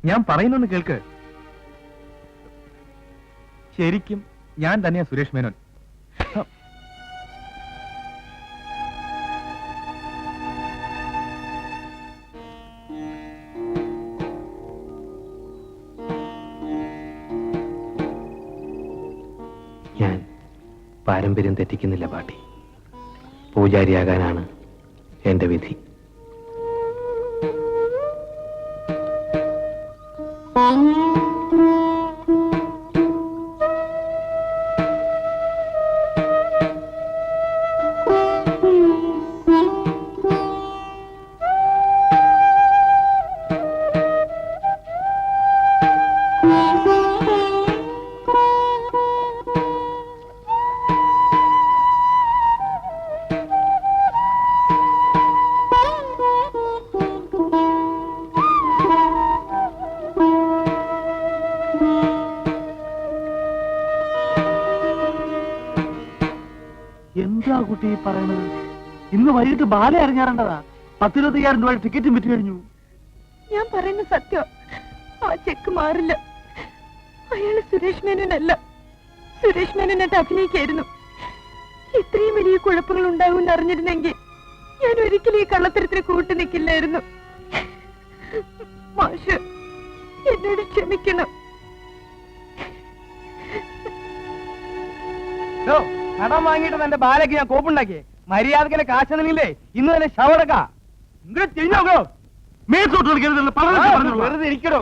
ഞാൻ പറയുന്നൊന്ന് കേൾക്ക്. ശരിക്കും ഞാൻ തന്നെയാ സുരേഷ് മേനോൻ. ഞാൻ പാരമ്പര്യം തെറ്റിക്കുന്നില്ല പാട്ടി. പൂജാരിയാകാനാണ് എന്റെ വിധി. എന്താ കുട്ടി പറയണത്? ഇന്ന് വൈകിട്ട് ബാല ഇറങ്ങാറുണ്ടതാ. 10-20,000 രൂപ ടിക്കറ്റും വിറ്റ് കഴിഞ്ഞു. ഞാൻ പറയുന്ന സത്യം. ആ ചെക്ക് മാറില്ല. അയാള് സുരേഷ് മേനോനല്ല. സുരേഷ് മേനോനായിട്ട് അഭിനയിക്കായിരുന്നു. ഇത്രയും വലിയ കുഴപ്പങ്ങൾ ഉണ്ടാകുമെന്ന് അറിഞ്ഞിരുന്നെങ്കിൽ ഞാൻ ഒരിക്കലും ഈ കള്ളത്തരത്തിന് കൂട്ടു നിൽക്കില്ലായിരുന്നു. മാഷ് എന്നോട് ക്ഷമിക്കണം. കടം വാങ്ങിയിട്ട് എന്റെ ബാലയ്ക്ക് ഞാൻ കോപ്പുണ്ടാക്കിയേ. മര്യാദക്കിന്റെ കാശെന്നില്ലേ ഇന്ന് തന്നെ ശവടക്കാ. വെറുതെ ഇരിക്കണോ?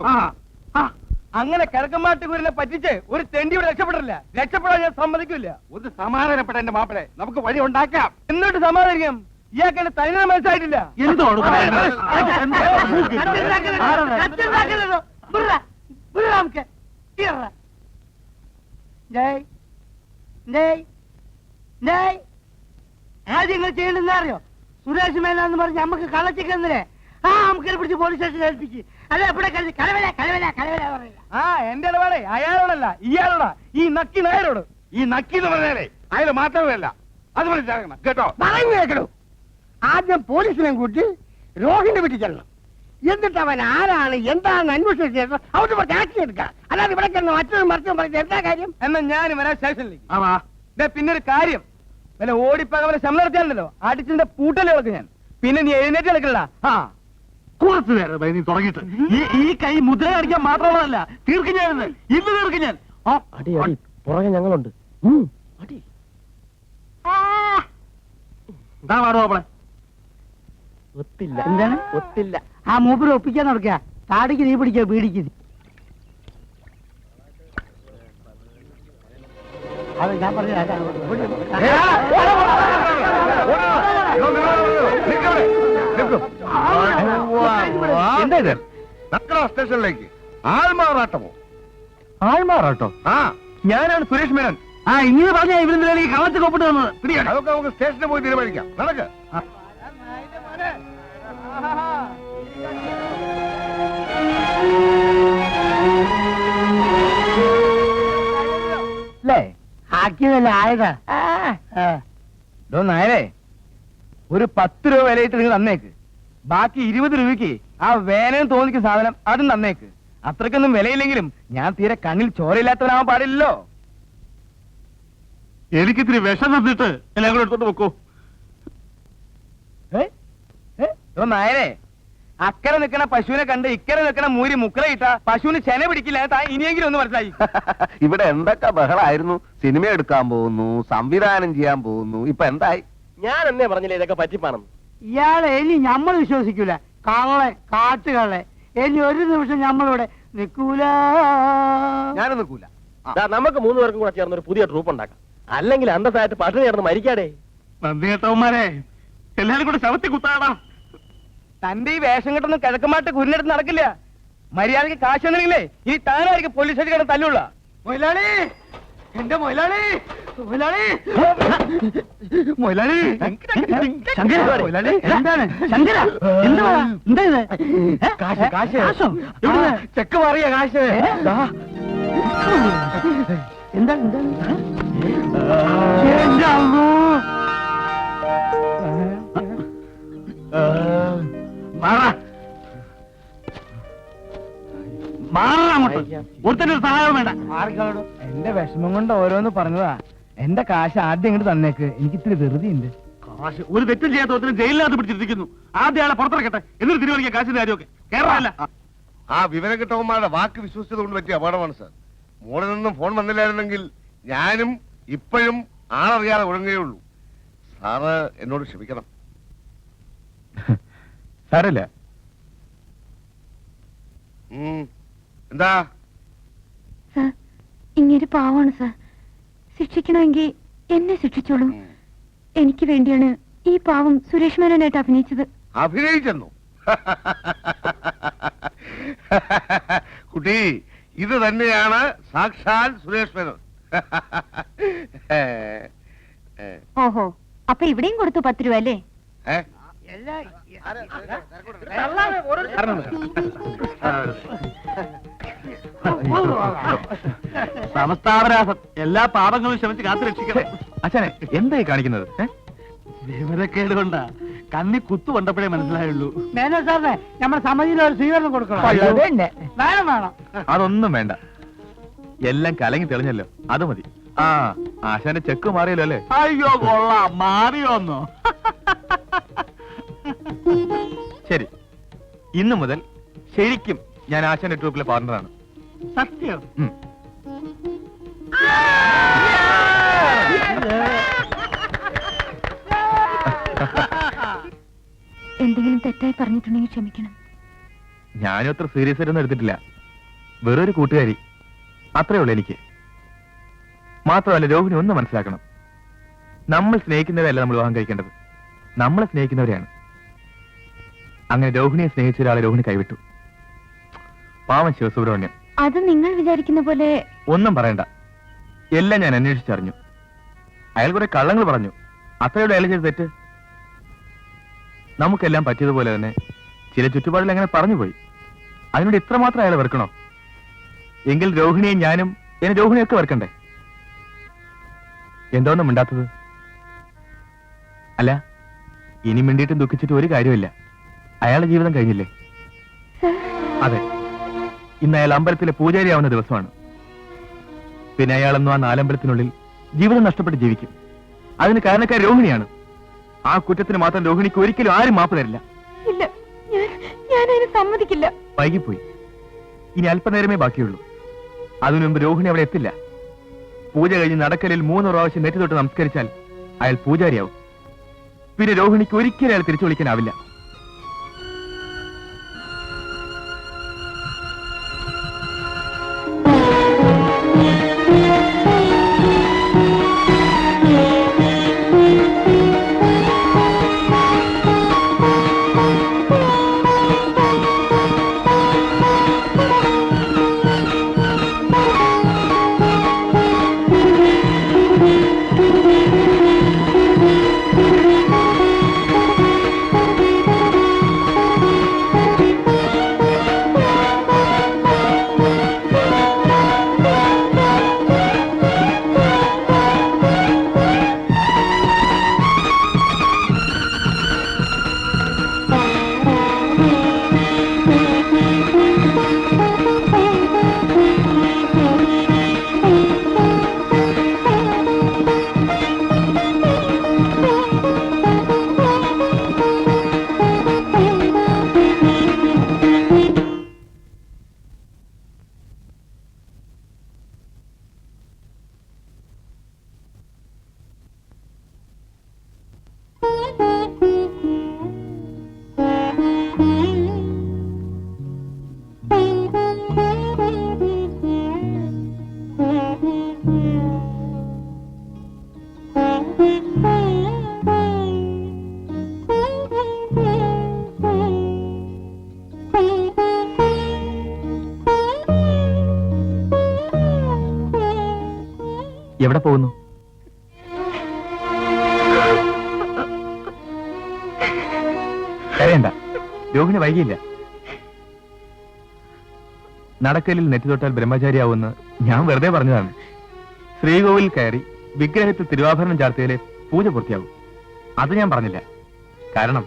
അങ്ങനെ കിഴക്കമ്മാട്ടുകൂരിനെ പറ്റിച്ച് ഒരു തെണ്ടിയോട് രക്ഷപ്പെടില്ല. രക്ഷപ്പെടാൻ ഞാൻ സമ്മതിക്കില്ല. ഒന്ന് സമാധാനപ്പെട്ട എന്റെ മാപ്പിളെ, നമുക്ക് വഴി ഉണ്ടാക്കാം. എന്നിട്ട് സമാധാനിക്കാം. ഇയാൾക്ക് എന്നെ തനിനെ മനസ്സിലായിട്ടില്ല. ആദ്യങ്ങൾ ചെയ്യണമെന്ന് അറിയോ? സുരേഷ് മേനോന്ന് പറഞ്ഞ് നമുക്ക് കള്ളച്ചിക്കെന്നില്ലേ? നമുക്കിനെ പിടിച്ച് പോലീസ് സ്റ്റേഷനിൽ ഏൽപ്പിച്ച് അല്ല എവിടെ കലവല കലവല കലവല പറയില്ല. എന്റെ ഇടപാടെ അയാളോടല്ല, ഇയാളോടാ. ഈ നക്കി നായരോട്. ഈ നക്കി എന്ന് പറഞ്ഞാലേ അയാൾ മാത്രമല്ല, അത് മനസ്സിലാക്കണം കേട്ടോ. പറഞ്ഞു കേൾക്കണു. ആദ്യം പോലീസിനെ കൂട്ടി രോഹിന്റെ വീട്ടിൽ ചെല്ലണം. എന്നിട്ട് അവൻ ആരാണ് എന്താണെന്ന് അന്വേഷിച്ച് അവിടെ കുറച്ച് ആക്ഷൻ എടുക്കാം. അല്ലാതെ ഇവിടെ ചെന്ന് മറ്റൊരു മറിച്ചും പറഞ്ഞത് എന്താ കാര്യം? എന്നാ ഞാൻ വരാൻ സ്റ്റേഷനിലേക്ക്. പിന്നൊരു കാര്യം, വല്ല ഓടിപ്പകവലെ ശമ്പളം നടത്തിയാലോ അടിച്ചിന്റെ പൂട്ടല് കളക്ക് ഞാൻ. പിന്നെ നീ എഴുന്നേറ്റ് കളിക്കലടാ. കുറച്ചു നേരം നീ തുടങ്ങിയിട്ട് ഈ കൈ മുദ്ര അടിക്കാൻ മാത്രമല്ല തീർക്കും ഞാൻ. ഇന്ന് തീർക്കും ഞാൻ. അടി അടി പുറകെ ഞങ്ങളുണ്ട്. അടി എന്താ പാടുവോ അവളെ? ഒത്തില്ല. എന്താണ് ഒത്തില്ല. ആ മൂപ്പര് ഒപ്പിക്കാൻ നടക്കുക. താടിക്ക് നീ പിടിക്കുക, പീടിക്ക്. അത് ഞാൻ പറഞ്ഞ എന്താ ഇത്? നക്കട സ്റ്റേഷനിലേക്ക് ആൾമാറാട്ടമോ? ആൾമാറാട്ടോ? ഞാനാണ് സുരേഷ് മേനോൻ. ഇങ്ങനെ പറഞ്ഞ ഇവരെന്തിനാണ് ഈ കള്ളത്തിൽ കൊപ്പിട്ട് തന്നത്? അതൊക്കെ നമുക്ക് സ്റ്റേഷനിൽ പോയി തീരുമാനിക്കാം. നടക്ക്. അല്ലേ ആക്കിയതല്ല ആയതാ. നായരെ, ഒരു 10 രൂപ വിലയിട്ട് നിങ്ങൾ തന്നേക്ക്. ബാക്കി 20 രൂപയ്ക്ക് ആ വേനൽ തോന്നിക്കുന്ന സാധനം അതും തന്നേക്ക്. അത്രക്കൊന്നും വിലയില്ലെങ്കിലും ഞാൻ തീരെ കണ്ണിൽ ചോരയില്ലാത്തവനാവാൻ പാടില്ലല്ലോ. എനിക്കിത്തിരി വിഷം തന്നിട്ട് എല്ലാം കൂടെ എടുത്തോണ്ട് വെക്കോ. നായരെ, അക്കരെ നിൽക്കണ പശുവിനെ കണ്ട് ഇക്കരെ നിൽക്കണ മൂരി മുക്കറയിട്ട പശുവിന് ചെന പിടിക്കില്ല. ഇനിയെങ്കിലും ഒന്ന് മനസ്സിലായി. ഇവിടെ എന്തൊക്കെ ബഹളായിരുന്നു. സിനിമ എടുക്കാൻ പോകുന്നു, സംവിധാനം ചെയ്യാൻ പോകുന്നു. ഇപ്പൊ എന്തായി? ഞാൻ എന്നേ പറഞ്ഞില്ലേ ഇതൊക്കെ പറ്റിപ്പാണെന്ന്. ഇയാളെ ഇനി നമ്മൾ വിശ്വസിക്കൂല. കള്ളെ കാട്ടുകളെ ഇനി ഒരു നിമിഷം നമ്മളിവിടെ നിൽക്കൂല. ഞാനും നിൽക്കൂല. നമുക്ക് 3 പേർക്കും കൂടെ ചേർന്ന് ഒരു പുതിയ ട്രൂപ്പ് ഉണ്ടാക്കാം. അല്ലെങ്കിൽ അന്തസ്സായിട്ട് പട്ടിണി ചേർന്ന് മരിക്കാടേ. നന്ദി കേട്ടവന്മാരെ, എല്ലാരും കൂടെ ശവത്തി കുത്താടാ. തന്റെ ഈ വേഷം കെട്ടൊന്നും കിഴക്കമാട്ട് കുരിനെടുത്ത് നടക്കില്ല. മര്യാദക്ക് കാശ് തന്നില്ലെങ്കിലേ ഇനി താനായിരിക്കും പോലീസ് സ്റ്റേഷൻ തല്ലുള്ള. മൊയിലാളി, എന്റെ മൊയിലാളി, മൊയിലാളി, മൊയിലാളി, എന്താണ് ശങ്കര? എന്താ ഇത്? കാശ് കാശ് കാശോ? ചെക്ക് മാറിയ കാശ്. എന്താണ് എന്റെ അമ്മോ. മാറങ്ങോട്ട് ഒരുത്തന്റെ ഒരു സഹായം വേണ്ട. എന്റെ വിഷമം കൊണ്ട് ഓരോന്ന് പറഞ്ഞതാ. എന്റെ കാശ് ആദ്യം ഇങ്ങോട്ട് തന്നേക്ക്, എനിക്ക് ഇത്തിരി വെറുതെ ഉണ്ട്. കാശ് ഒരു തെറ്റും ചെയ്യാത്ത ഒരുത്തരും ജയിലിനകത്ത് പിടിച്ചിരിക്കുന്നു. ആദ്യം ആളെ പുറത്തിറക്കട്ടെ, എന്നിട്ട് തീരുമാനിക്കുക കാശിന്റെ കാര്യമൊക്കെ. കേരളമല്ല. ആ വിവരം കിട്ടവന്മാരുടെ വാക്ക് വിശ്വസിച്ചതുകൊണ്ട് പറ്റിയ അപകടമാണ് സാർ. മോളിൽ നിന്നും ഫോൺ വന്നില്ലായിരുന്നെങ്കിൽ ഞാനും ഇപ്പോഴും ആളറിയാതെ ഒഴുകുകയുള്ളൂ. സാറ് എന്നോട് ക്ഷമിക്കണം. സാരല്ല. എന്താ സർ, ഇങ്ങനെ പാവാണ് സർ. ശിക്ഷിക്കണമെങ്കിൽ എന്നെ ശിക്ഷിച്ചോളൂ. എനിക്ക് വേണ്ടിയാണ് ഈ പാവം സുരേഷ് മേനോനായിട്ട് അഭിനയിച്ചത്. അഭിനയിച്ചെന്നു? കുട്ടി, ഇത് തന്നെയാണ് സാക്ഷാൽ സുരേഷ് മേനോൻ. ഓഹോ, അപ്പൊ ഇവിടെയും കൊടുത്തു 10 രൂപ അല്ലേ? സമസ്താപരാധം, എല്ലാ പാപങ്ങളും ക്ഷമിച്ച് കാത്തു രക്ഷിക്കണം. അച്ഛനെ എന്തായി കാണിക്കുന്നത്? വിവരക്കേട് കൊണ്ടാ. കണ്ണി കുത്തു കൊണ്ടപ്പോഴേ മനസ്സിലായുള്ളൂ. മേനോ സാറിനെ നമ്മുടെ സമിതിയിൽ ഒരു സ്വീകരണം കൊടുക്കണം. വേണം വേണം. അതൊന്നും വേണ്ട, എല്ലാം കലങ്ങി തെളിഞ്ഞല്ലോ, അത് മതി. ആ ആശാന്റെ ചെക്ക് മാറിയല്ലോ അല്ലേ? അയ്യോ കൊള്ളാം, മാറിയോന്നോ? ശരി, ഇന്നു മുതൽ ശരിക്കും ഞാൻ ആശാന്റെ ട്രൂപ്പിലെ പാർട്ണറാണ്. സത്യം. എന്തെങ്കിലും തെറ്റായി പറഞ്ഞിട്ടുണ്ടെങ്കിൽ ക്ഷമിക്കണം. ഞാനും അത്ര സീരിയസ് ആയിട്ടൊന്നും എടുത്തിട്ടില്ല. വേറൊരു കൂട്ടുകാരി, അത്രേ ഉള്ളൂ എനിക്ക്. മാത്രമല്ല, രോഹിണി ഒന്ന് മനസ്സിലാക്കണം, നമ്മൾ സ്നേഹിക്കുന്നവരല്ല നമ്മൾ വിവാഹം കഴിക്കേണ്ടത്, നമ്മളെ സ്നേഹിക്കുന്നവരെയാണ്. അങ്ങനെ രോഹിണിയെ സ്നേഹിച്ച ഒരാളെ രോഹിണി കൈവിട്ടു. പാവം ശിവസുബ്രഹ്മണ്യം. അത് നിങ്ങൾ വിചാരിക്കുന്ന പോലെ ഒന്നും പറയണ്ട, എല്ലാം ഞാൻ അന്വേഷിച്ചറിഞ്ഞു. അയാൾ കുറെ കള്ളങ്ങൾ പറഞ്ഞു, അത്രയുള്ള അയാൾ ചെയ്ത് തെറ്റ്. നമുക്കെല്ലാം പറ്റിയതുപോലെ തന്നെ ചില ചുറ്റുപാടിൽ അങ്ങനെ പറഞ്ഞുപോയി. അതിനോട് ഇത്രമാത്രം അയാൾ വെറുക്കണോ? എങ്കിൽ രോഹിണിയും ഞാനും എന്നെ രോഹിണിയൊക്കെ വെറുക്കണ്ടേ? എന്തോന്നും മിണ്ടാത്തത്? അല്ല, ഇനി മിണ്ടിയിട്ടും ദുഃഖിച്ചിട്ട് ഒരു കാര്യമില്ല. അയാളുടെ ജീവിതം കഴിഞ്ഞില്ലേ? അതെ, ഇന്ന് അയാൾ അമ്പലത്തിലെ പൂജാരിയാവുന്ന ദിവസമാണ്. പിന്നെ അയാളെന്നും ആ 4 അമ്പലത്തിനുള്ളിൽ ജീവിതം നഷ്ടപ്പെട്ട് ജീവിക്കും. അതിന് കാരണക്കാർ രോഹിണിയാണ്. ആ കുറ്റത്തിന് മാത്രം രോഹിണിക്ക് ഒരിക്കലും ആരും മാപ്പ് തരില്ല. ഇല്ല, ഞാനതിന് സമ്മതിക്കില്ല. വൈകിപ്പോയി, ഇനി അല്പനേരമേ ബാക്കിയുള്ളൂ. അതിനു മുമ്പ് രോഹിണി അവിടെ എത്തില്ല. പൂജ കഴിഞ്ഞ് നടക്കലിൽ 3 പ്രാവശ്യം നെറ്റി തൊട്ട് നമസ്കരിച്ചാൽ അയാൾ പൂജാരിയാവും. പിന്നെ രോഹിണിക്ക് ഒരിക്കലും അയാൾ തിരിച്ചു വിളിക്കാനാവില്ല. എവിടെ പോകുന്നു? കരയണ്ട, രോഹിണി വൈകിയില്ല. നടക്കലിൽ നെറ്റി തൊട്ടാൽ ബ്രഹ്മചാരിയാവുമെന്ന് ഞാൻ വെറുതെ പറഞ്ഞതാണ്. ശ്രീകോവിൽ കയറി വിഗ്രഹത്തിൽ തിരുവാഭരണം ചാർത്തിയാലേ പൂജ പൂർത്തിയാവും. അത് ഞാൻ പറഞ്ഞില്ല. കാരണം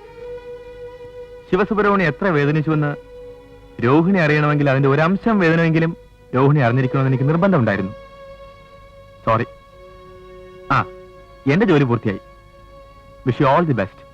ശിവസുബ്രഹ്മണ്യം എത്ര വേദനിച്ചുവെന്ന് രോഹിണി അറിയണമെങ്കിൽ അതിന്റെ ഒരു അംശം വേദനമെങ്കിലും രോഹിണി അറിഞ്ഞിരിക്കണമെന്ന് എനിക്ക് നിർബന്ധമുണ്ടായിരുന്നു. സോറി. ആ, എന്റെ ജോലി പൂർത്തിയായി. Wish you all the best.